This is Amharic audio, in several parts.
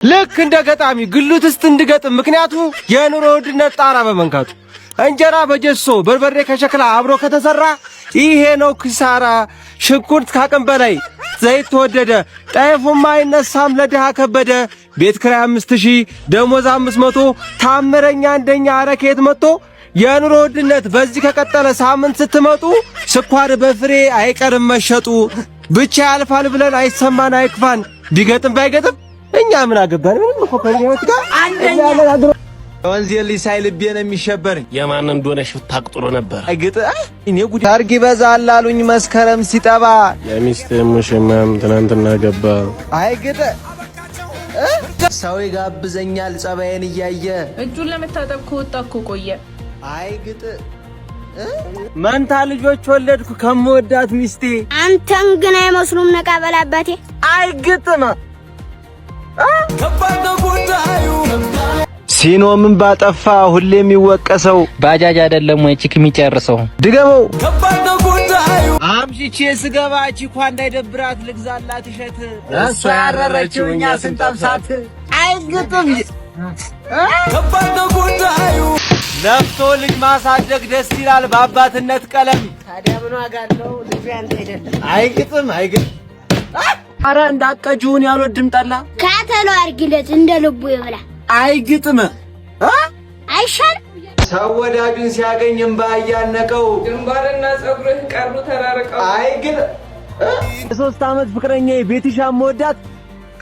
ልክ እንደ ገጣሚ ግሉትስት እንድገጥም ምክንያቱ የኑሮ ውድነት ጣራ በመንካቱ እንጀራ በጀሶ በርበሬ ከሸክላ አብሮ ከተሰራ ይሄ ነው ኪሳራ። ሽንኩርት ካቅም በላይ ዘይት ተወደደ ጣይፉም አይነሳም ለድሃ ከበደ። ቤት ክራይ 5000 ደሞዝ 500 ታምረኛ እንደኛ አረከት መጥቶ የኑሮ ውድነት በዚህ ከቀጠለ ሳምንት ስትመጡ ስኳር በፍሬ አይቀርም መሸጡ። ብቻ ያልፋል ብለን አይሰማን አይክፋን ቢገጥም ባይገጥም እኛ ምን አገባን? ምንም እኮ ከኛውት ጋር አንደኛ ወንዝ የሊሳይ ልቤን የሚሸበርኝ የማን እንደሆነ ሽታቅ ጥሩ ነበር። አይግጥ እኔ ጉድ ታርግ ይበዛል አሉኝ መስከረም ሲጠባ የሚስት ሙሽማም ትናንትና ገባ። አይግጥ ሰው ይጋብዘኛል ጸባዬን እያየ እጁን ለመታጠብ ከወጣ እኮ ቆየ። አይግጥ መንታ ልጆች ወለድኩ ከመወዳት ሚስቴ አንተን ግን አይመስሉም ነቃ በላባቴ። አይግጥማ ሲኖ ምን ባጠፋ ሁሌ የሚወቀሰው ባጃጅ አይደለም ወይ ቺክ የሚጨርሰው ድገመው። አምሽቼ ስገባ ቺኳ እንዳይደብራት ልግዛላት እሸት እሷ ያረረችው እኛ ስንጠብሳት። አይግጥም ለፍቶ ልጅ ማሳደግ ደስ ይላል በአባትነት ቀለም። ታዲያ ምን ዋጋ አለው ልጅ አንተ አይደለም። አይግጥም አይግጥም አረ እንዳቀጁን ያልወድም ጠላ ካተሎ አርግለት እንደ ልቡ ይብላ። አይግጥም አይሻል ሰው ወዳጁን ሲያገኝ እንባ ያነቀው ግንባርና ጸጉርህ ቀሩ ተራርቀው። አይግጥ 3 አመት ፍቅረኛ ቤትሻ መወዳት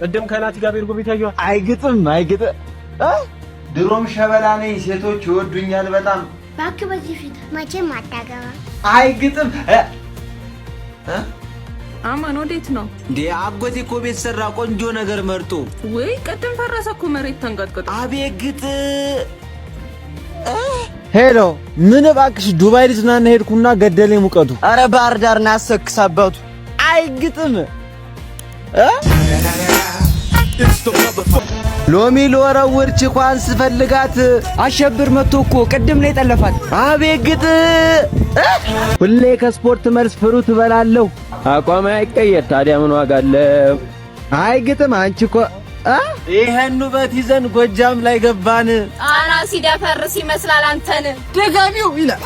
ቀደም ከናቲ ጋር ቤርጎ ቤት ያየው። አይግጥም አይግጥ ድሮም ሸበላ ነኝ ሴቶች ይወዱኛል በጣም ባክ በዚህ ፊት መቼም አታገባ። አይግጥም አማን ወዴት ነው እንዴ? አጎቴ እኮ ቤት ሰራ ቆንጆ ነገር መርጦ። ወይ ቀደም ፈረሰ እኮ መሬት ተንቀጥቀጥ። አቤት ግጥ ሄሎ ምን እባክሽ ዱባይ ልዝናና ሄድኩና ገደለኝ ሙቀቱ። አረ ባህር ዳር ናሰክሳባቱ። አይግጥም ሎሚ ልወረውር ቺኳን ስፈልጋት አሸብር መጥቶ እኮ ቅድም ላይ ጠለፋት። አቤት ግጥ ሁሌ ከስፖርት መልስ ፍሩት እበላለሁ አቋም አይቀየር ታዲያ ምን ዋጋ አለው? አይግጥም አንቺ እኮ ይሄን ውበት ይዘን ጎጃም ላይ ገባን። ጣና ሲደፈርስ ይመስላል አንተን ደጋሚው ይላል።